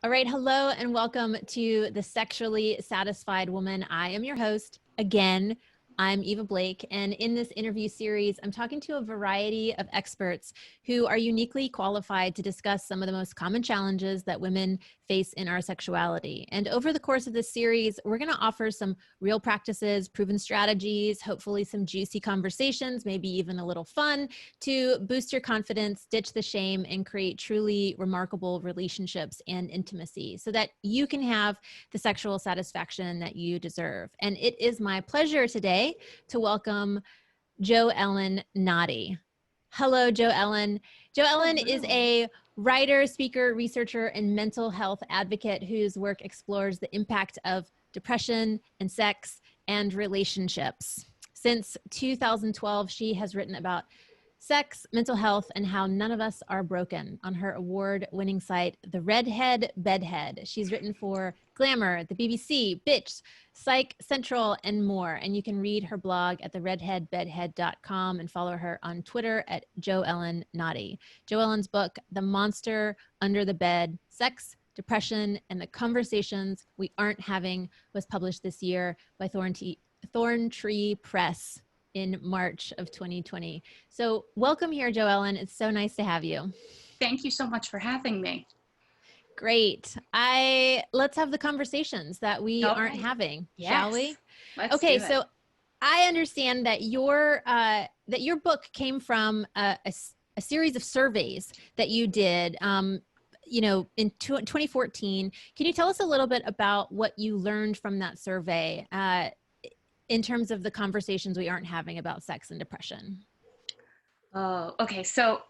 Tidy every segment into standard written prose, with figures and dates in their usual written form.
All right. Hello and welcome to the Sexually Satisfied Woman. I am your host. Again, I'm Eva Blake. And in this interview series, I'm talking to a variety of experts who are uniquely qualified to discuss some of the most common challenges that women face in our sexuality. And over the course of this series, we're going to offer some real practices, proven strategies, hopefully some juicy conversations, maybe even a little fun to boost your confidence, ditch the shame, and create truly remarkable relationships and intimacy so that you can have the sexual satisfaction that you deserve. And it is my pleasure today to welcome JoEllen Notte. Hello, JoEllen. JoEllen is a writer, speaker, researcher, and mental health advocate whose work explores the impact of depression and sex and relationships. Since 2012, she has written about sex, mental health, and how none of us are broken on her award-winning site, The Redhead Bedhead. She's written for Glamour, the BBC, Bitch, Psych Central, and more. And you can read her blog at theredheadbedhead.com and follow her on Twitter at JoEllen Notte. JoEllen's book, The Monster Under the Bed, Sex, Depression, and the Conversations We Aren't Having, was published this year by Thorntree Press in March of 2020. So welcome here, JoEllen. It's so nice to have you. Thank you so much for having me. Great. Let's have the conversations that we aren't having, shall we? Let's okay, do it. So I understand that your book came from a series of surveys that you did in 2014. Can you tell us a little bit about what you learned from that survey in terms of the conversations we aren't having about sex and depression? Oh, okay. So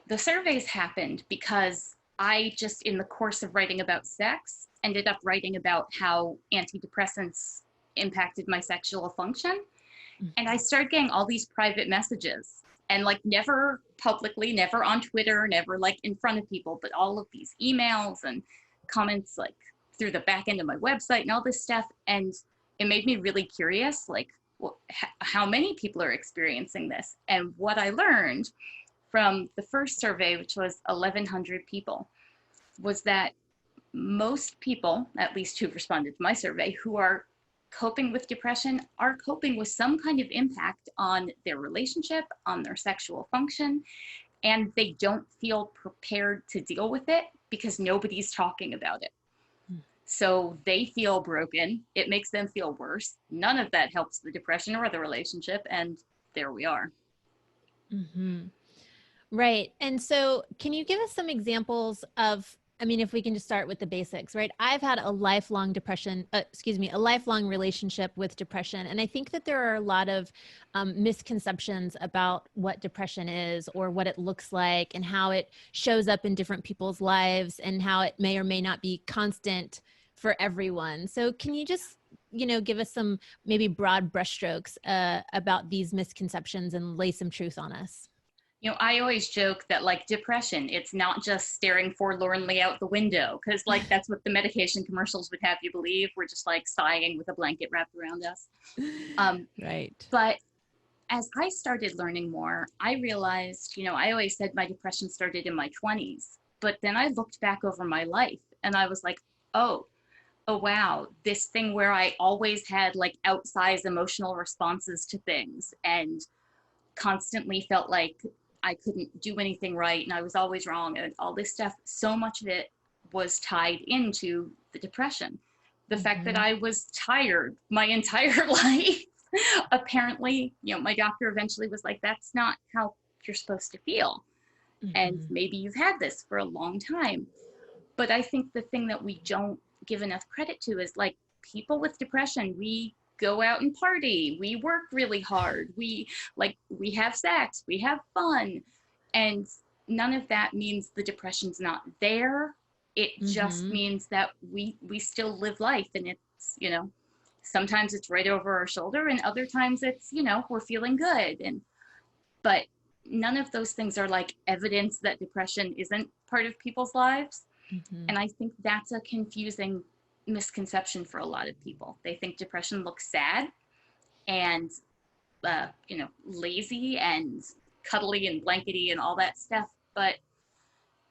the surveys happened because I just, in the course of writing about sex, ended up writing about how antidepressants impacted my sexual function. And I started getting all these private messages, and like never publicly, never on Twitter, never like in front of people, but all of these emails and comments like through the back end of my website and all this stuff. And it made me really curious, like how many people are experiencing this. And what I learned from the first survey, which was 1,100 people, was that most people, at least who've responded to my survey, who are coping with depression are coping with some kind of impact on their relationship, on their sexual function, and they don't feel prepared to deal with it because nobody's talking about it. So they feel broken. It makes them feel worse. None of that helps the depression or the relationship. And there we are. Mm-hmm. Right. And so can you give us some examples of, if we can just start with the basics, right? I've had a lifelong a lifelong relationship with depression. And I think that there are a lot of misconceptions about what depression is or what it looks like and how it shows up in different people's lives and how it may or may not be constant for everyone. So can you just, give us some maybe broad brushstrokes about these misconceptions and lay some truth on us? I always joke that like depression, it's not just staring forlornly out the window, because like that's what the medication commercials would have you believe. We're just like sighing with a blanket wrapped around us. Right. But as I started learning more, I realized, I always said my depression started in my 20s, but then I looked back over my life and I was like, oh wow, this thing where I always had like outsized emotional responses to things and constantly felt like I couldn't do anything right and I was always wrong and all this stuff, so much of it was tied into the depression. The fact that I was tired my entire life. Apparently, my doctor eventually was like, that's not how you're supposed to feel. And maybe you've had this for a long time. But I think the thing that we don't give enough credit to is like people with depression, we go out and party, we work really hard, we have sex, we have fun, and none of that means the depression's not there. It just means that we still live life, and it's sometimes it's right over our shoulder and other times it's we're feeling good, but none of those things are like evidence that depression isn't part of people's lives. And I think that's a confusing misconception for a lot of people. They think depression looks sad and lazy and cuddly and blankety and all that stuff, but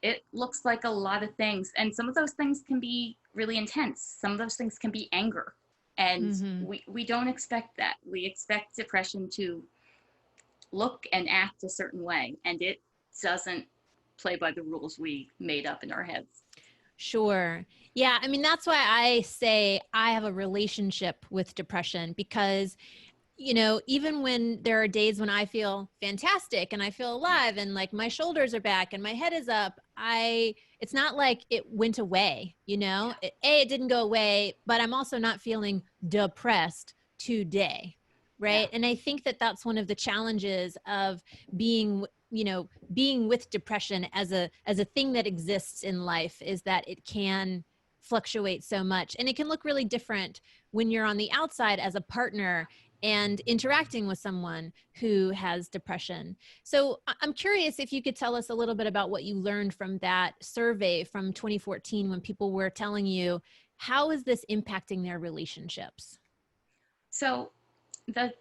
It looks like a lot of things. And some of those things can be really intense. Some of those things can be anger. And we don't expect that. We expect depression to look and act a certain way. And it doesn't play by the rules we made up in our heads. Sure. Yeah. I mean, that's why I say I have a relationship with depression because, you know, even when there are days when I feel fantastic and I feel alive and like my shoulders are back and my head is up, it's not like it went away, you know, it didn't go away, but I'm also not feeling depressed today. Right. And I think that that's one of the challenges of being, you know, being with depression as a thing that exists in life is that it can fluctuate so much and it can look really different when you're on the outside as a partner and interacting with someone who has depression. So I'm curious if you could tell us a little bit about what you learned from that survey from 2014 when people were telling you, how is this impacting their relationships? So the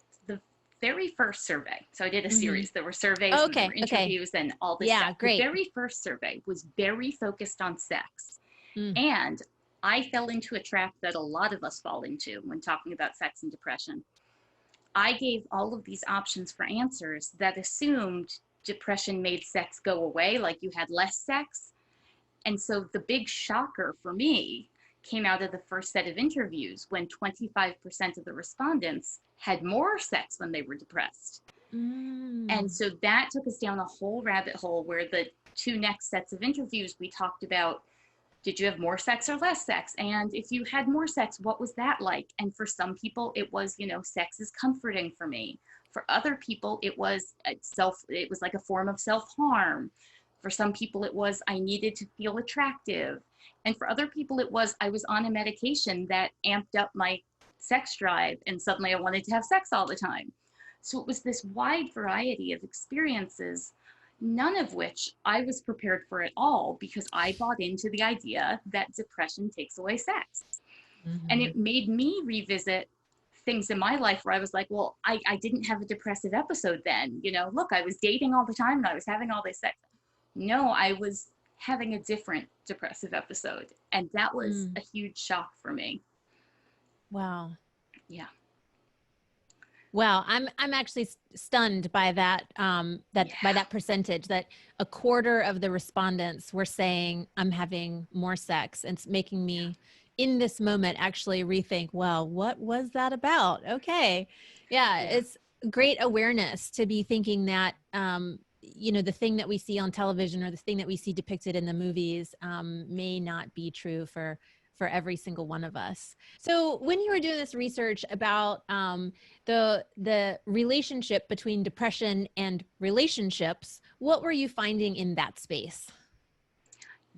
very first survey, so I did a series. There were surveys and there were interviews and all this stuff. Great. The very first survey was very focused on sex. And I fell into a trap that a lot of us fall into when talking about sex and depression. I gave all of these options for answers that assumed depression made sex go away, like you had less sex. And so the big shocker for me came out of the first set of interviews when 25% of the respondents had more sex when they were depressed. And so that took us down a whole rabbit hole where the two next sets of interviews, we talked about, did you have more sex or less sex? And if you had more sex, what was that like? And for some people, it was, you know, sex is comforting for me. For other people, it was like a form of self-harm. For some people, it was, I needed to feel attractive. And for other people, it was, I was on a medication that amped up my sex drive and suddenly I wanted to have sex all the time. So it was this wide variety of experiences, none of which I was prepared for at all because I bought into the idea that depression takes away sex. And it made me revisit things in my life where I was like, well, I didn't have a depressive episode then. You know, look, I was dating all the time and I was having all this sex. No, I was having a different depressive episode. And that was a huge shock for me. Wow. Yeah. Wow, I'm actually stunned by that by that percentage, that a quarter of the respondents were saying I'm having more sex, and it's making me in this moment actually rethink, well, what was that about? Okay. Yeah. It's great awareness to be thinking that you know, the thing that we see on television or the thing that we see depicted in the movies may not be true for every single one of us. So when you were doing this research about the relationship between depression and relationships, what were you finding in that space?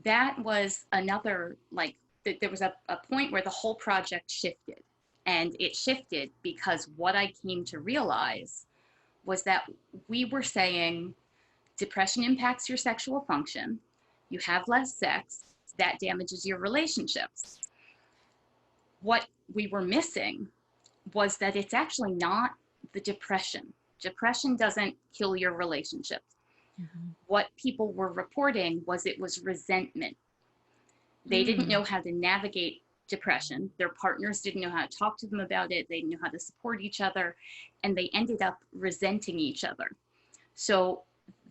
That was another, like, there was a point where the whole project shifted. And it shifted because what I came to realize was that we were saying depression impacts your sexual function, you have less sex, that damages your relationships. What we were missing was that it's actually not the depression. Depression doesn't kill your relationships. What people were reporting was it was resentment. They didn't know how to navigate depression. Their partners didn't know how to talk to them about it. They didn't know how to support each other, and they ended up resenting each other. So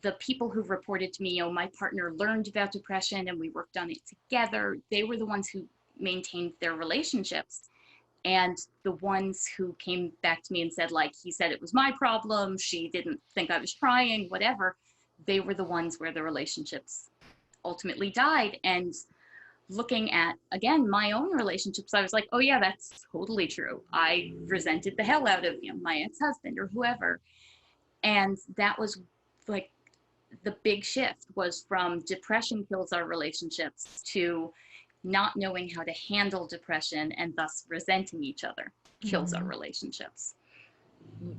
the people who reported to me, oh, my partner learned about depression and we worked on it together, they were the ones who maintained their relationships. And the ones who came back to me and said, like, he said it was my problem, she didn't think I was trying, whatever, they were the ones where the relationships ultimately died. And looking at, again, my own relationships, I was like, oh yeah, that's totally true. I resented the hell out of, you know, my ex-husband or whoever. And that was like the big shift, was from depression kills our relationships to not knowing how to handle depression and thus resenting each other kills our relationships.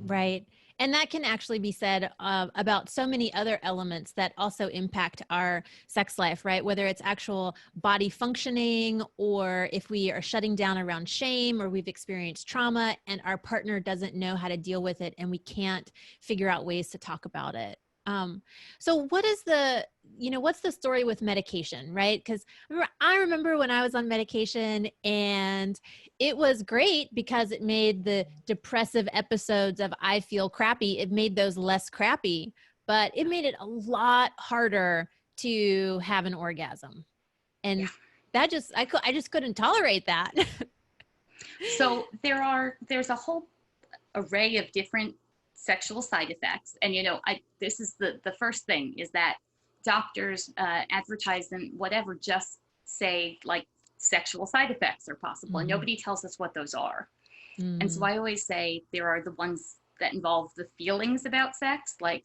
Right. And that can actually be said about so many other elements that also impact our sex life, right? Whether it's actual body functioning, or if we are shutting down around shame, or we've experienced trauma and our partner doesn't know how to deal with it and we can't figure out ways to talk about it. So what is the, what's the story with medication, right? Because I remember when I was on medication, and it was great because it made the depressive episodes of I feel crappy, it made those less crappy, but it made it a lot harder to have an orgasm. Yeah. And that I just couldn't tolerate that. So there's a whole array of different sexual side effects. And, this is the first thing is that doctors advertise and whatever just say like sexual side effects are possible, and nobody tells us what those are. And so I always say there are the ones that involve the feelings about sex, like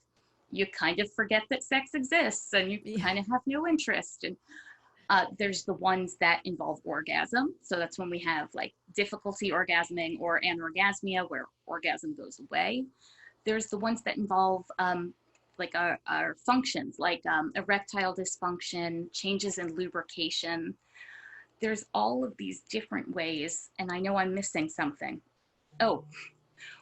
you kind of forget that sex exists and you kind of have no interest. And there's the ones that involve orgasm. So that's when we have like difficulty orgasming or anorgasmia, where orgasm goes away. There's the ones that involve like our functions, like erectile dysfunction, changes in lubrication. There's all of these different ways, and I know I'm missing something. Oh,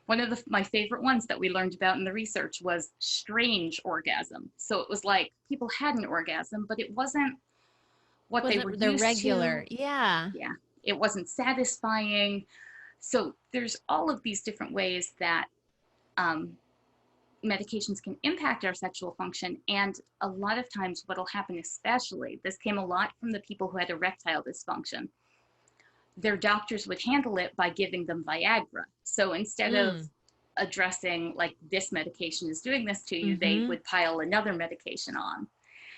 one of my favorite ones that we learned about in the research was strange orgasm. So it was like people had an orgasm, but it wasn't what they were the used regular. to. Yeah. Yeah, it wasn't satisfying. So there's all of these different ways that medications can impact our sexual function. And a lot of times what'll happen, especially, this came a lot from the people who had erectile dysfunction, their doctors would handle it by giving them Viagra. So instead of addressing like this medication is doing this to you, they would pile another medication on.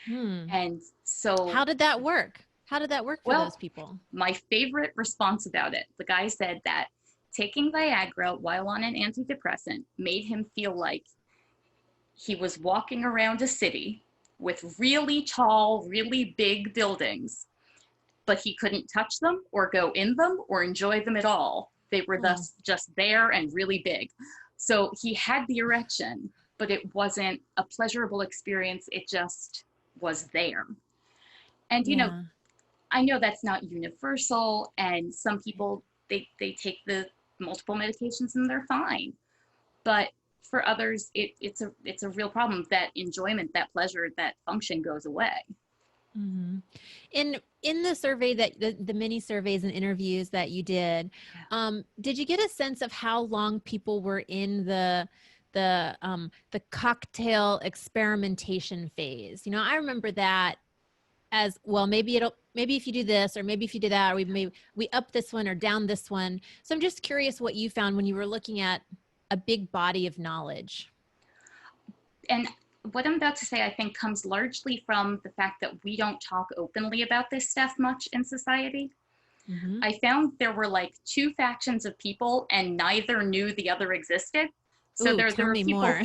And so how did that work? How did that work for those people? My favorite response about it, the guy said that taking Viagra while on an antidepressant made him feel like he was walking around a city with really tall, really big buildings, but he couldn't touch them or go in them or enjoy them at all. They were thus just there and really big. So he had the erection, but it wasn't a pleasurable experience. It just was there. And, I know that's not universal, and some people, they take the multiple medications and they're fine. But for others, it's a real problem. That enjoyment, that pleasure, that function goes away. In the survey that the mini surveys and interviews that you did you get a sense of how long people were in the cocktail experimentation phase? I remember that as well. Maybe if you do this, or maybe if you do that, or we up this one or down this one. So I'm just curious what you found when you were looking at a big body of knowledge. And what I'm about to say, I think, comes largely from the fact that we don't talk openly about this stuff much in society. I found there were like two factions of people, and neither knew the other existed. So there were people, more.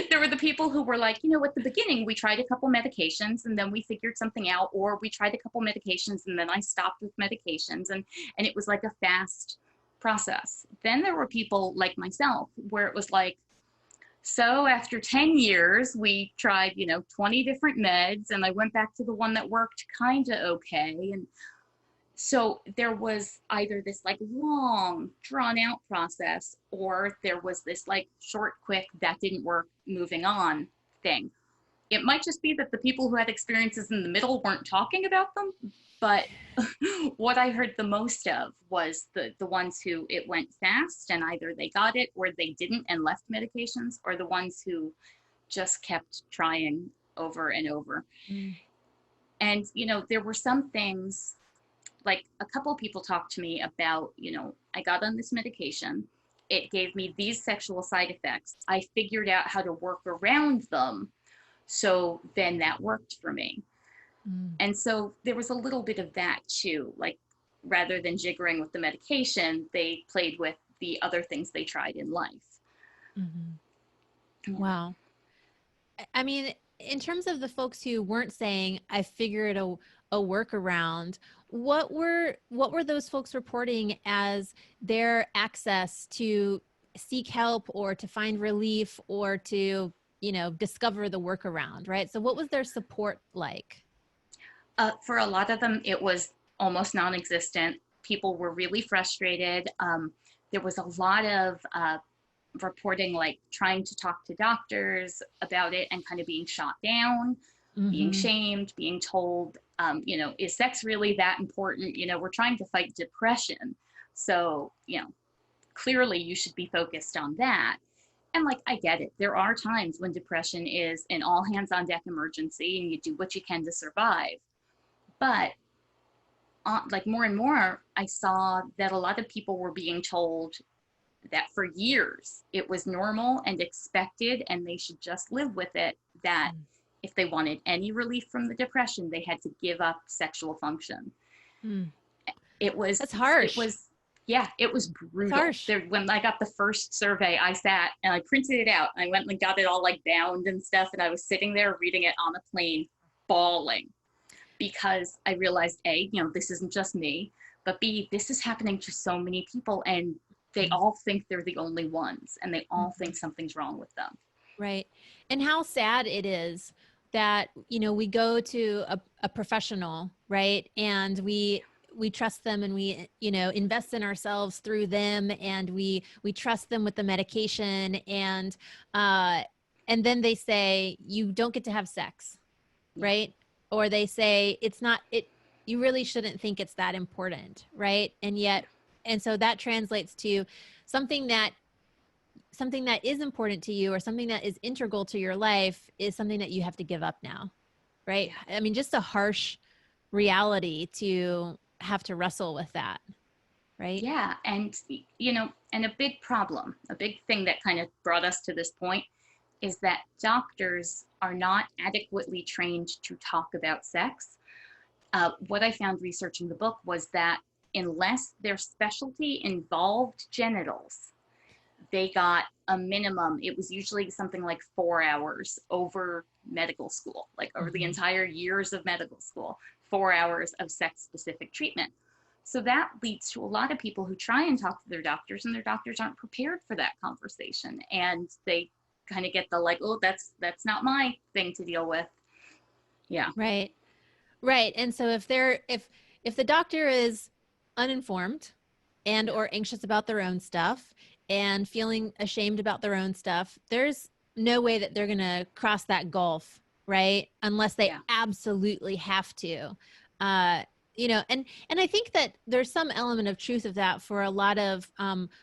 There were the people who were like, at the beginning, we tried a couple medications and then we figured something out, or we tried a couple medications and then I stopped with medications, and it was like a fast process. Then there were people like myself where it was like, so after 10 years, we tried, 20 different meds, and I went back to the one that worked kind of okay. And so there was either this like long, drawn out process, or there was this like short, quick, that didn't work, moving on thing. It might just be that the people who had experiences in the middle weren't talking about them, but what I heard the most of was the ones who it went fast and either they got it or they didn't and left medications, or the ones who just kept trying over and over. And, there were some things, like a couple of people talked to me about, I got on this medication. It gave me these sexual side effects. I figured out how to work around them. So then that worked for me. And so there was a little bit of that too. Like, rather than jiggering with the medication, they played with the other things they tried in life. Wow. I mean, in terms of the folks who weren't saying, I figured a workaround, what were those folks reporting as their access to seek help or to find relief or to, discover the workaround, right? So what was their support like? For a lot of them, it was almost non-existent. People were really frustrated. There was a lot of reporting, like trying to talk to doctors about it and kind of being shot down, being shamed, being told, is sex really that important? We're trying to fight depression. So, clearly you should be focused on that. And like, I get it. There are times when depression is an all hands on deck emergency and you do what you can to survive. But like more and more, I saw that a lot of people were being told that for years it was normal and expected and they should just live with it, that if they wanted any relief from the depression, they had to give up sexual function. That's harsh. It was brutal. When I got the first survey, I sat and I printed it out. I went and got it all like bound and stuff. And I was sitting there reading it on a plane, bawling, because I realized A, this isn't just me, but B, this is happening to so many people and they all think they're the only ones and they all think something's wrong with them. Right. And how sad it is that, we go to a professional, right? And we trust them and we, invest in ourselves through them and we trust them with the medication and then they say, you don't get to have sex, right? Or they say, you really shouldn't think it's that important, right? And so that translates to something that is important to you or something that is integral to your life is something that you have to give up now, right? I mean, just a harsh reality to have to wrestle with that, right? Yeah. And, and a big problem, a big thing that kind of brought us to this point is that doctors are not adequately trained to talk about sex. What I found researching the book was that unless their specialty involved genitals, they got a minimum. It was usually something like 4 hours over medical school, like over the entire years of medical school, 4 hours of sex-specific treatment. So that leads to a lot of people who try and talk to their doctors and their doctors aren't prepared for that conversation. And they kind of get the like, oh, that's not my thing to deal with. Yeah. Right. Right. And so if the doctor is uninformed and or anxious about their own stuff and feeling ashamed about their own stuff, there's no way that they're going to cross that gulf, right? Unless they absolutely have to. And I think that there's some element of truth of that for a lot of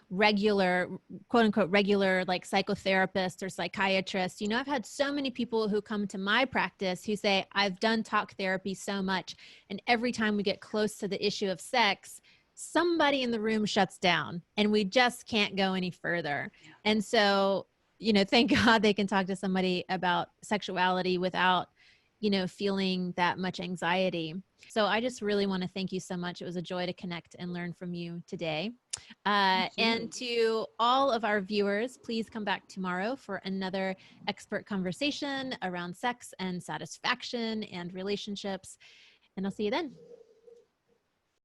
regular, quote unquote, regular like psychotherapists or psychiatrists. I've had so many people who come to my practice who say, I've done talk therapy so much. And every time we get close to the issue of sex, somebody in the room shuts down and we just can't go any further. And so, thank God they can talk to somebody about sexuality without, feeling that much anxiety. So I just really want to thank you so much. It was a joy to connect and learn from you today. And to all of our viewers, please come back tomorrow for another expert conversation around sex and satisfaction and relationships. And I'll see you then.